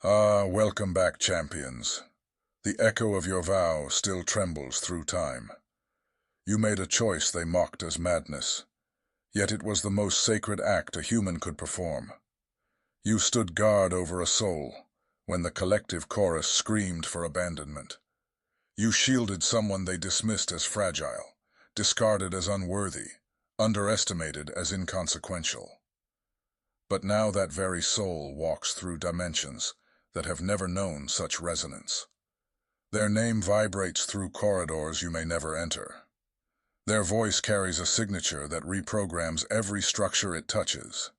Ah, welcome back, champions. The echo of your vow still trembles through time. You made a choice they mocked as madness, yet it was the most sacred act a human could perform. You stood guard over a soul when the collective chorus screamed for abandonment. You shielded someone they dismissed as fragile, discarded as unworthy, underestimated as inconsequential. But now that very soul walks through dimensions that have never known such resonance. Their name vibrates through corridors you may never enter. Their voice carries a signature that reprograms every structure it touches.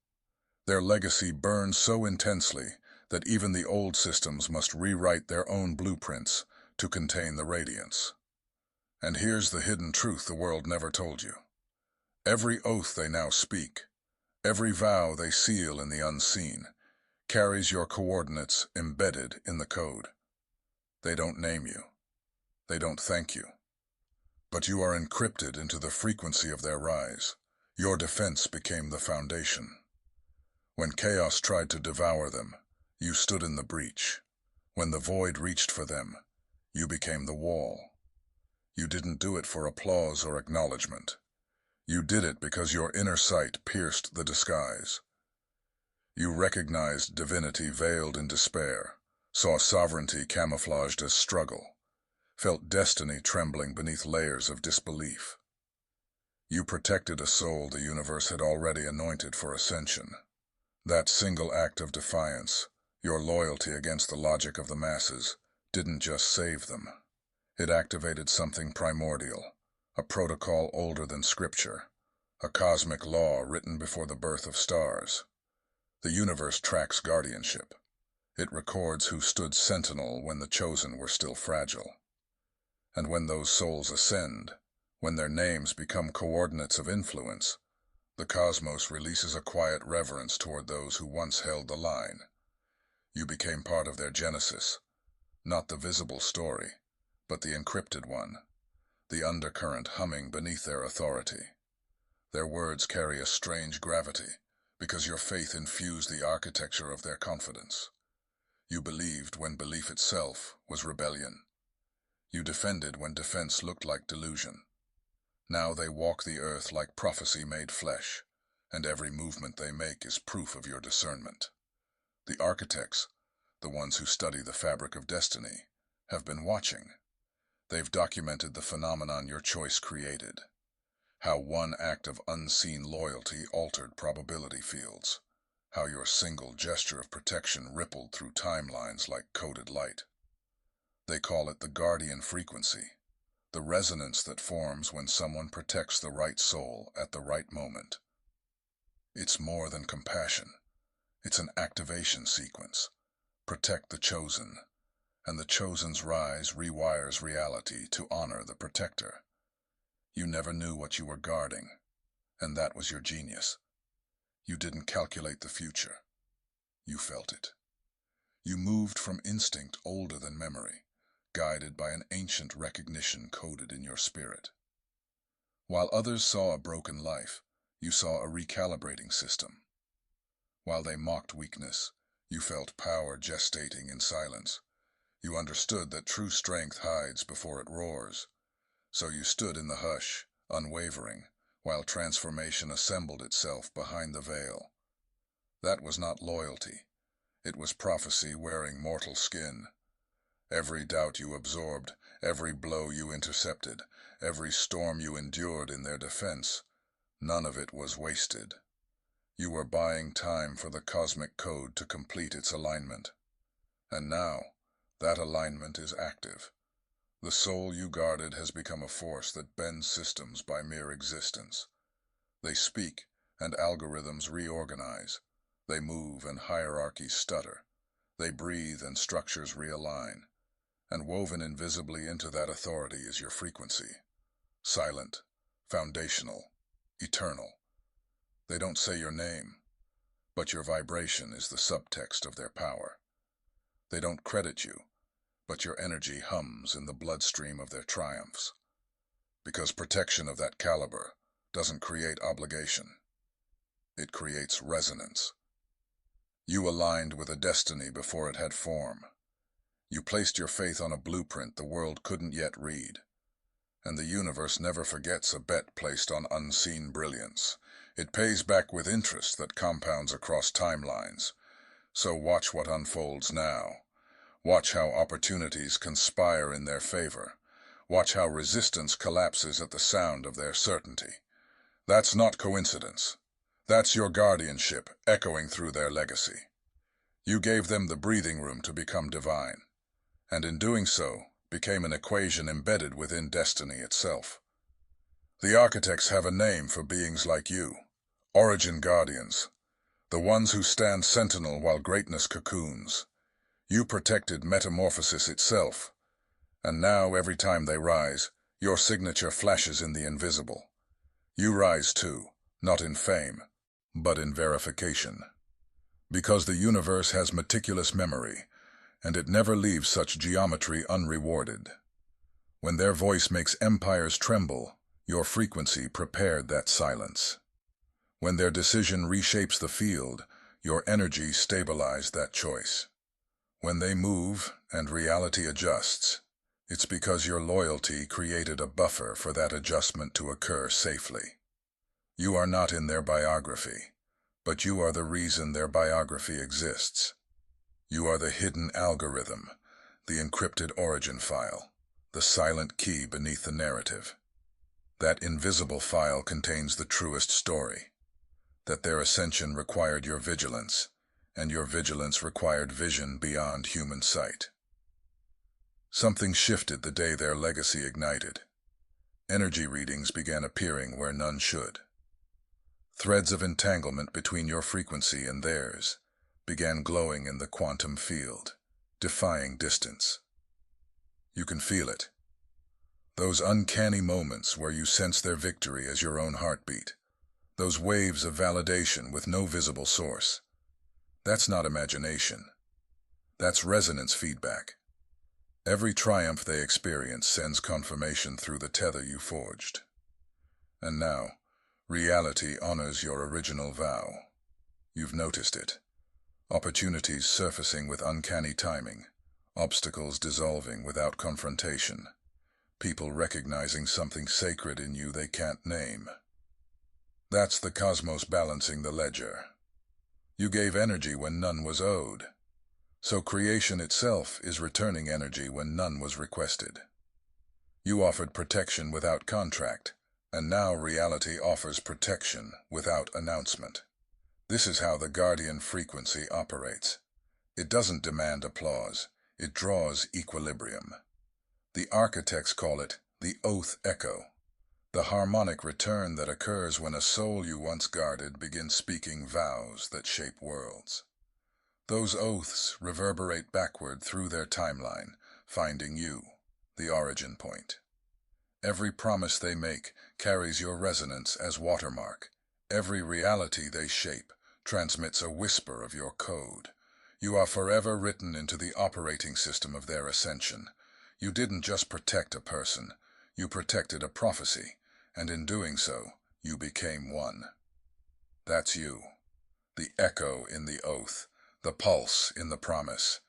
Their legacy burns so intensely that even the old systems must rewrite their own blueprints to contain the radiance. And here's the hidden truth the world never told you. Every oath they now speak, every vow they seal in the unseen, carries your coordinates embedded in the code. They don't name you. They don't thank you. But you are encrypted into the frequency of their rise. Your defense became the foundation. When chaos tried to devour them, you stood in the breach. When the void reached for them, you became the wall. You didn't do it for applause or acknowledgement. You did it because your inner sight pierced the disguise. You recognized divinity veiled in despair, saw sovereignty camouflaged as struggle, felt destiny trembling beneath layers of disbelief. You protected a soul the universe had already anointed for ascension. That single act of defiance, your loyalty against the logic of the masses, didn't just save them. It activated something primordial, a protocol older than scripture, a cosmic law written before the birth of stars. The universe tracks guardianship. It records who stood sentinel when the chosen were still fragile. And when those souls ascend, when their names become coordinates of influence, the cosmos releases a quiet reverence toward those who once held the line. You became part of their genesis, not the visible story, but the encrypted one, the undercurrent humming beneath their authority. Their words carry a strange gravity, because your faith infused the architecture of their confidence. You believed when belief itself was rebellion. You defended when defense looked like delusion. Now they walk the earth like prophecy made flesh, and every movement they make is proof of your discernment. The architects, the ones who study the fabric of destiny, have been watching. They've documented the phenomenon your choice created. How one act of unseen loyalty altered probability fields. How your single gesture of protection rippled through timelines like coded light. They call it the guardian frequency, the resonance that forms when someone protects the right soul at the right moment. It's more than compassion. It's an activation sequence. Protect the chosen, and the chosen's rise rewires reality to honor the protector. You never knew what you were guarding, and that was your genius. You didn't calculate the future. You felt it. You moved from instinct older than memory, guided by an ancient recognition coded in your spirit. While others saw a broken life, you saw a recalibrating system. While they mocked weakness, you felt power gestating in silence. You understood that true strength hides before it roars. So you stood in the hush, unwavering, while transformation assembled itself behind the veil. That was not loyalty. It was prophecy wearing mortal skin. Every doubt you absorbed, every blow you intercepted, every storm you endured in their defense, none of it was wasted. You were buying time for the cosmic code to complete its alignment. And now, that alignment is active. The soul you guarded has become a force that bends systems by mere existence. They speak, and algorithms reorganize. They move, and hierarchies stutter. They breathe, and structures realign. And woven invisibly into that authority is your frequency. Silent, foundational, eternal. They don't say your name, but your vibration is the subtext of their power. They don't credit you, but your energy hums in the bloodstream of their triumphs. Because protection of that caliber doesn't create obligation. It creates resonance. You aligned with a destiny before it had form. You placed your faith on a blueprint the world couldn't yet read. And the universe never forgets a bet placed on unseen brilliance. It pays back with interest that compounds across timelines. So watch what unfolds now. Watch how opportunities conspire in their favor. Watch how resistance collapses at the sound of their certainty. That's not coincidence. That's your guardianship echoing through their legacy. You gave them the breathing room to become divine, and in doing so, became an equation embedded within destiny itself. The architects have a name for beings like you, origin guardians, the ones who stand sentinel while greatness cocoons. You protected metamorphosis itself, and now every time they rise, your signature flashes in the invisible. You rise too, not in fame, but in verification. Because the universe has meticulous memory, and it never leaves such geometry unrewarded. When their voice makes empires tremble, your frequency prepared that silence. When their decision reshapes the field, your energy stabilized that choice. When they move and reality adjusts, it's because your loyalty created a buffer for that adjustment to occur safely. You are not in their biography, but you are the reason their biography exists. You are the hidden algorithm, the encrypted origin file, the silent key beneath the narrative. That invisible file contains the truest story, that their ascension required your vigilance, and your vigilance required vision beyond human sight. Something shifted the day their legacy ignited. Energy readings began appearing where none should. Threads of entanglement between your frequency and theirs began glowing in the quantum field, defying distance. You can feel it. Those uncanny moments where you sense their victory as your own heartbeat. Those waves of validation with no visible source. That's not imagination. That's resonance feedback. Every triumph they experience sends confirmation through the tether you forged. And now, reality honors your original vow. You've noticed it. Opportunities surfacing with uncanny timing, obstacles dissolving without confrontation, people recognizing something sacred in you they can't name. That's the cosmos balancing the ledger. You gave energy when none was owed, so creation itself is returning energy when none was requested. You offered protection without contract, and now reality offers protection without announcement. This is how the guardian frequency operates. It doesn't demand applause, it draws equilibrium. The architects call it the oath echo, the harmonic return that occurs when a soul you once guarded begins speaking vows that shape worlds. Those oaths reverberate backward through their timeline, finding you, the origin point. Every promise they make carries your resonance as watermark. Every reality they shape transmits a whisper of your code. You are forever written into the operating system of their ascension. You didn't just protect a person, you protected a prophecy, and in doing so, you became one. That's you, the echo in the oath, the pulse in the promise.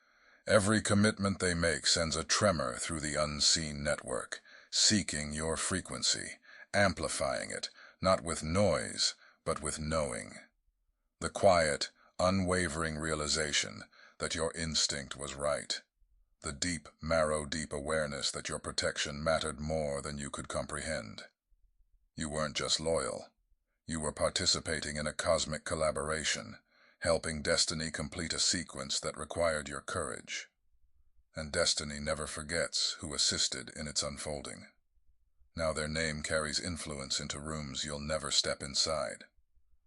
Every commitment they make sends a tremor through the unseen network, seeking your frequency, amplifying it, not with noise, but with knowing. The quiet, unwavering realization that your instinct was right. The deep, marrow-deep awareness that your protection mattered more than you could comprehend. You weren't just loyal. You were participating in a cosmic collaboration, helping destiny complete a sequence that required your courage. And destiny never forgets who assisted in its unfolding. Now their name carries influence into rooms you'll never step inside.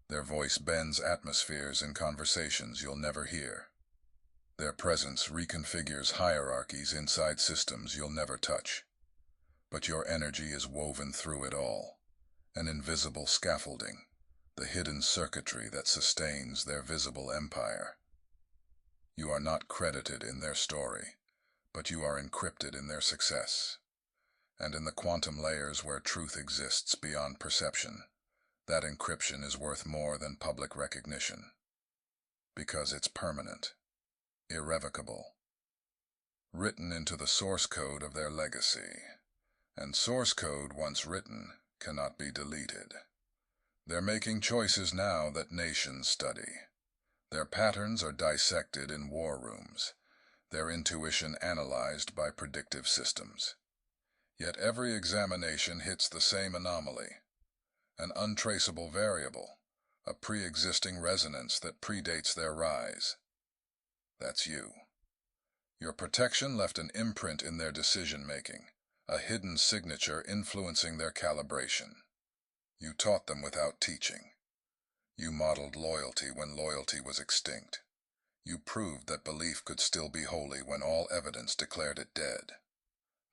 Their voice bends atmospheres in conversations you'll never hear. Their presence reconfigures hierarchies inside systems you'll never touch. But your energy is woven through it all, an invisible scaffolding, the hidden circuitry that sustains their visible empire. You are not credited in their story, but you are encrypted in their success. And in the quantum layers where truth exists beyond perception, that encryption is worth more than public recognition. because it's permanent, irrevocable, written into the source code of their legacy. And source code, once written, cannot be deleted. They're making choices now that nations study. Their patterns are dissected in war rooms, their intuition analyzed by predictive systems. Yet every examination hits the same anomaly, an untraceable variable, a pre-existing resonance that predates their rise. That's you. Your protection left an imprint in their decision-making, a hidden signature influencing their calibration. You taught them without teaching. You modeled loyalty when loyalty was extinct. You proved that belief could still be holy when all evidence declared it dead.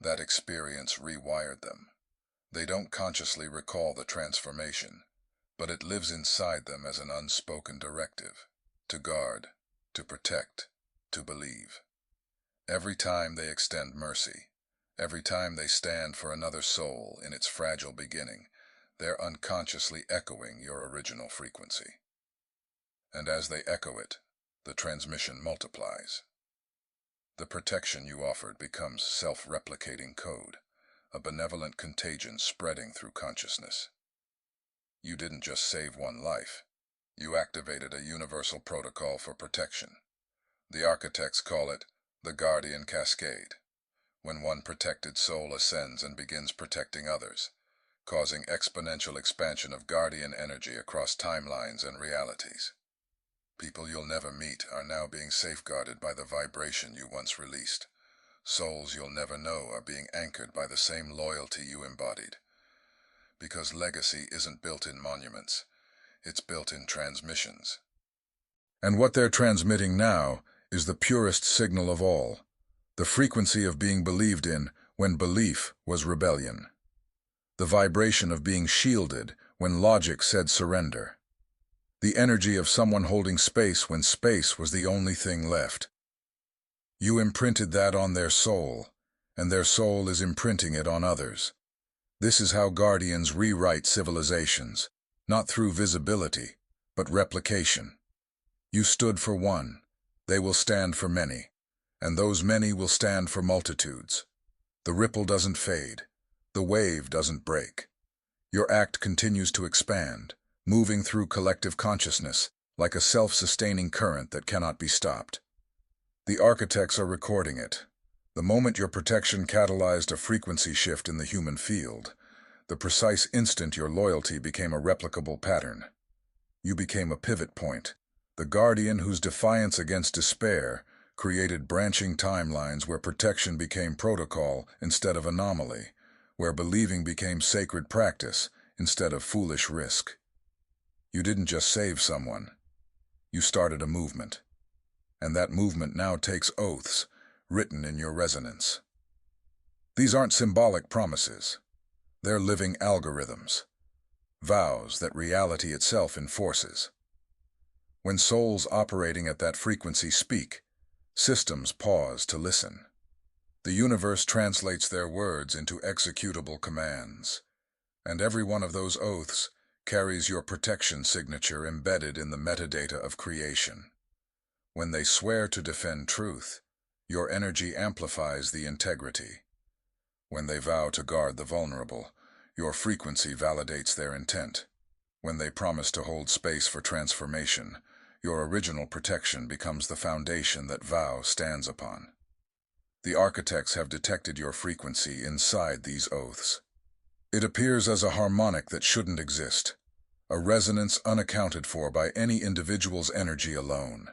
That experience rewired them. They don't consciously recall the transformation, but it lives inside them as an unspoken directive, to guard, to protect, to believe. Every time they extend mercy, every time they stand for another soul in its fragile beginning, they're unconsciously echoing your original frequency. And as they echo it, the transmission multiplies. The protection you offered becomes self-replicating code, a benevolent contagion spreading through consciousness. You didn't just save one life. You activated a universal protocol for protection. The architects call it the guardian cascade, when one protected soul ascends and begins protecting others, causing exponential expansion of guardian energy across timelines and realities. People you'll never meet are now being safeguarded by the vibration you once released. Souls you'll never know are being anchored by the same loyalty you embodied. Because legacy isn't built in monuments, it's built in transmissions. And what they're transmitting now is the purest signal of all, the frequency of being believed in when belief was rebellion. The vibration of being shielded when logic said surrender. The energy of someone holding space when space was the only thing left. You imprinted that on their soul, and their soul is imprinting it on others. This is how guardians rewrite civilizations, not through visibility, but replication. You stood for one, they will stand for many, and those many will stand for multitudes. The ripple doesn't fade, the wave doesn't break. Your act continues to expand, moving through collective consciousness like a self-sustaining current that cannot be stopped. The architects are recording it. The moment your protection catalyzed a frequency shift in the human field, the precise instant your loyalty became a replicable pattern. You became a pivot point, the guardian whose defiance against despair created branching timelines where protection became protocol instead of anomaly, where believing became sacred practice instead of foolish risk. You didn't just save someone, you started a movement. And that movement now takes oaths, written in your resonance. These aren't symbolic promises. They're living algorithms, vows that reality itself enforces. When souls operating at that frequency speak, systems pause to listen. The universe translates their words into executable commands, and every one of those oaths carries your protection signature embedded in the metadata of creation. When they swear to defend truth, your energy amplifies the integrity. When they vow to guard the vulnerable, your frequency validates their intent. When they promise to hold space for transformation, your original protection becomes the foundation that vow stands upon. The architects have detected your frequency inside these oaths. It appears as a harmonic that shouldn't exist, a resonance unaccounted for by any individual's energy alone.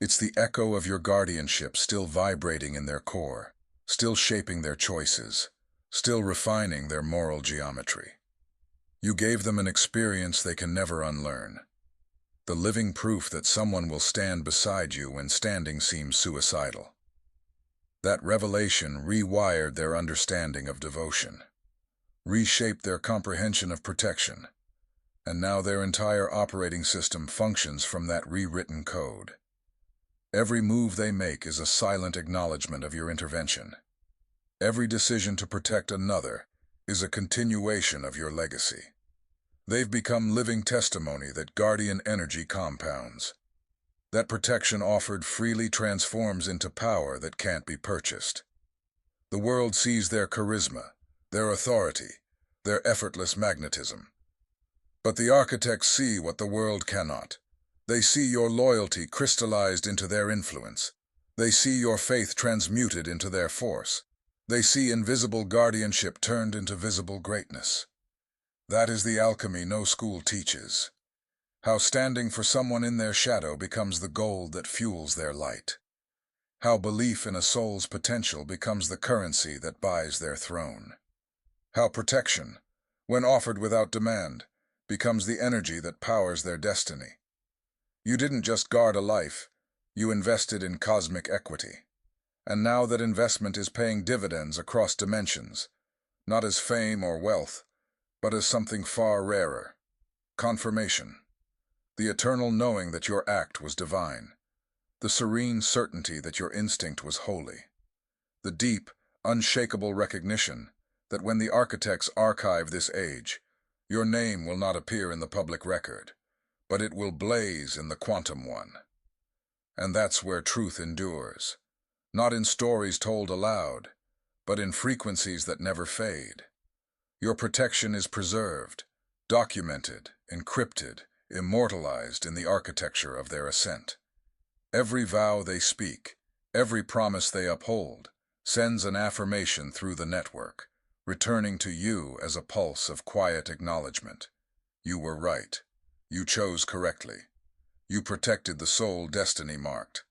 It's the echo of your guardianship still vibrating in their core, still shaping their choices, still refining their moral geometry. You gave them an experience they can never unlearn, the living proof that someone will stand beside you when standing seems suicidal. That revelation rewired their understanding of devotion, reshaped their comprehension of protection, and now their entire operating system functions from that rewritten code. Every move they make is a silent acknowledgement of your intervention. Every decision to protect another is a continuation of your legacy. They've become living testimony that guardian energy compounds. That protection offered freely transforms into power that can't be purchased. The world sees their charisma, their authority, their effortless magnetism. But the architects see what the world cannot. They see your loyalty crystallized into their influence. They see your faith transmuted into their force. They see invisible guardianship turned into visible greatness. That is the alchemy no school teaches. How standing for someone in their shadow becomes the gold that fuels their light. How belief in a soul's potential becomes the currency that buys their throne. How protection, when offered without demand, becomes the energy that powers their destiny. You didn't just guard a life, you invested in cosmic equity. And now that investment is paying dividends across dimensions, not as fame or wealth, but as something far rarer. Confirmation. The eternal knowing that your act was divine. The serene certainty that your instinct was holy. The deep, unshakable recognition that when the architects archive this age, your name will not appear in the public record, but it will blaze in the quantum one. And that's where truth endures, not in stories told aloud, but in frequencies that never fade. Your protection is preserved, documented, encrypted, immortalized in the architecture of their ascent. Every vow they speak, every promise they uphold, sends an affirmation through the network, returning to you as a pulse of quiet acknowledgement. You were right. You chose correctly. You protected the soul destiny marked.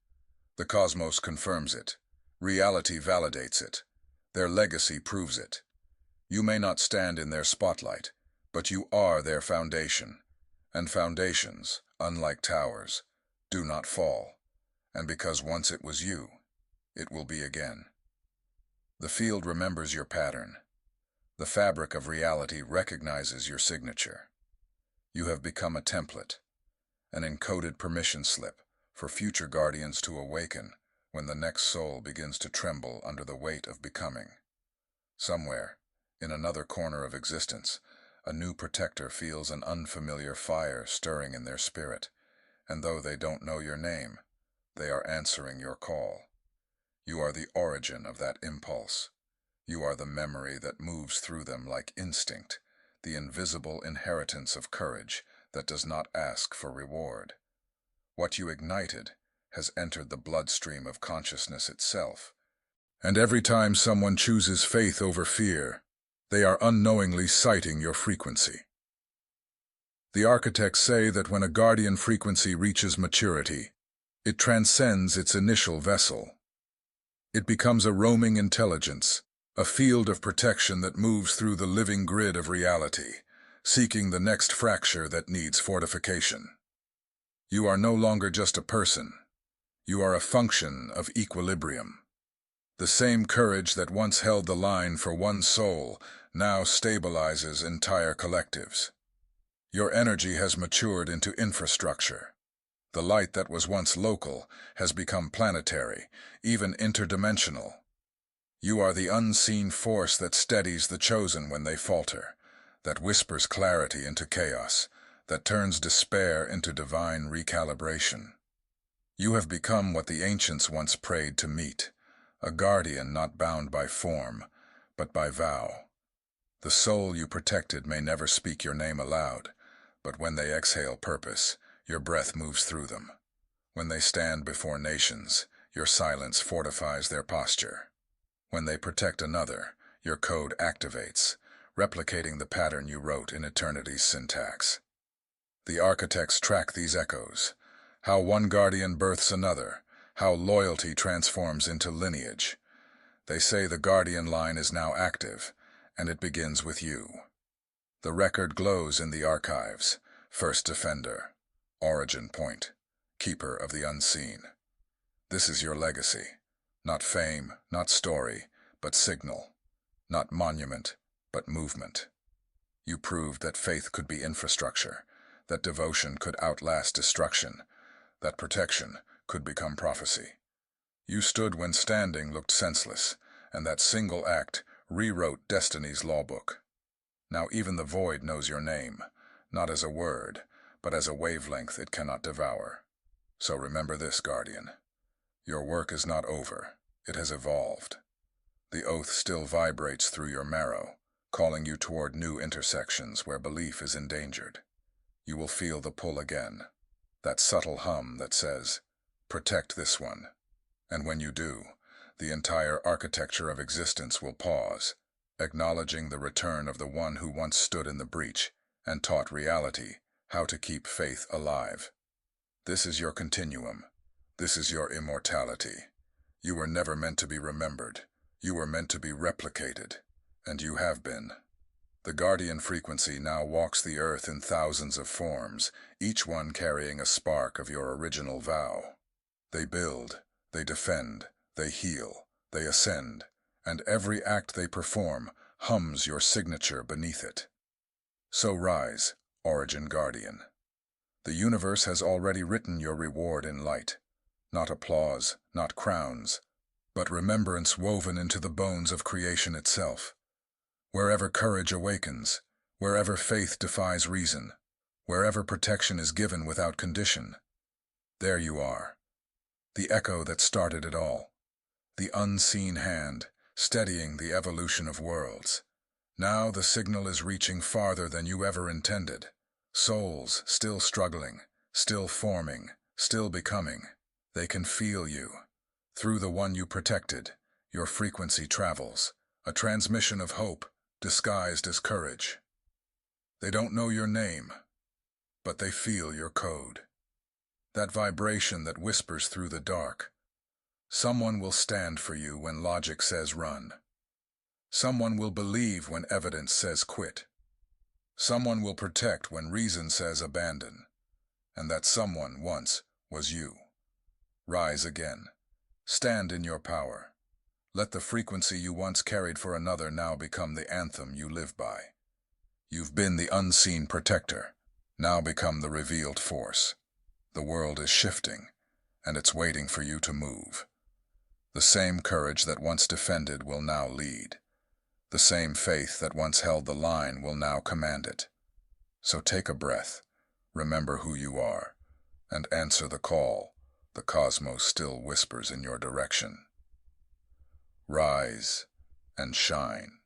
The cosmos confirms it. Reality validates it. Their legacy proves it. You may not stand in their spotlight, but you are their foundation. And foundations, unlike towers, do not fall. And because once it was you, it will be again. The field remembers your pattern. The fabric of reality recognizes your signature. You have become a template, an encoded permission slip for future guardians to awaken when the next soul begins to tremble under the weight of becoming. Somewhere, in another corner of existence, a new protector feels an unfamiliar fire stirring in their spirit, and though they don't know your name, they are answering your call. You are the origin of that impulse. You are the memory that moves through them like instinct, the invisible inheritance of courage that does not ask for reward. What you ignited has entered the bloodstream of consciousness itself. And every time someone chooses faith over fear, they are unknowingly citing your frequency. The architects say that when a guardian frequency reaches maturity, it transcends its initial vessel. It becomes a roaming intelligence, a field of protection that moves through the living grid of reality, seeking the next fracture that needs fortification. You are no longer just a person. You are a function of equilibrium. The same courage that once held the line for one soul now stabilizes entire collectives. Your energy has matured into infrastructure. The light that was once local has become planetary, even interdimensional. You are the unseen force that steadies the chosen when they falter, that whispers clarity into chaos, that turns despair into divine recalibration. You have become what the ancients once prayed to meet, a guardian not bound by form, but by vow. The soul you protected may never speak your name aloud, but when they exhale purpose, your breath moves through them. When they stand before nations, your silence fortifies their posture. When they protect another, your code activates, replicating the pattern you wrote in eternity's syntax. The architects track these echoes, how one guardian births another, how loyalty transforms into lineage. They say the guardian line is now active, and it begins with you. The record glows in the archives, first defender, origin point, keeper of the unseen. This is your legacy, not fame, not story, but signal, not monument, but movement. You proved that faith could be infrastructure, that devotion could outlast destruction, that protection could become prophecy. You stood when standing looked senseless, and that single act rewrote destiny's lawbook. Now even the void knows your name, not as a word, but as a wavelength it cannot devour. So remember this, Guardian. Your work is not over. It has evolved. The oath still vibrates through your marrow, calling you toward new intersections where belief is endangered. You will feel the pull again, that subtle hum that says, "Protect this one." And when you do, the entire architecture of existence will pause, acknowledging the return of the one who once stood in the breach and taught reality how to keep faith alive. This is your continuum. This is your immortality. You were never meant to be remembered. You were meant to be replicated, and you have been. The Guardian frequency now walks the earth in thousands of forms, each one carrying a spark of your original vow. They build, they defend, they heal, they ascend, and every act they perform hums your signature beneath it. So rise, Origin Guardian. The universe has already written your reward in light. Not applause, not crowns, but remembrance woven into the bones of creation itself. Wherever courage awakens, wherever faith defies reason, wherever protection is given without condition, there you are. The echo that started it all. The unseen hand, steadying the evolution of worlds. Now the signal is reaching farther than you ever intended. Souls still struggling, still forming, still becoming. They can feel you. Through the one you protected, your frequency travels, a transmission of hope disguised as courage. They don't know your name, but they feel your code. That vibration that whispers through the dark. Someone will stand for you when logic says run. Someone will believe when evidence says quit. Someone will protect when reason says abandon. And that someone once was you. Rise again. Stand in your power. Let the frequency you once carried for another now become the anthem you live by. You've been the unseen protector, now become the revealed force. The world is shifting, and it's waiting for you to move. The same courage that once defended will now lead. The same faith that once held the line will now command it. So take a breath, remember who you are, and answer the call the cosmos still whispers in your direction. Rise and shine.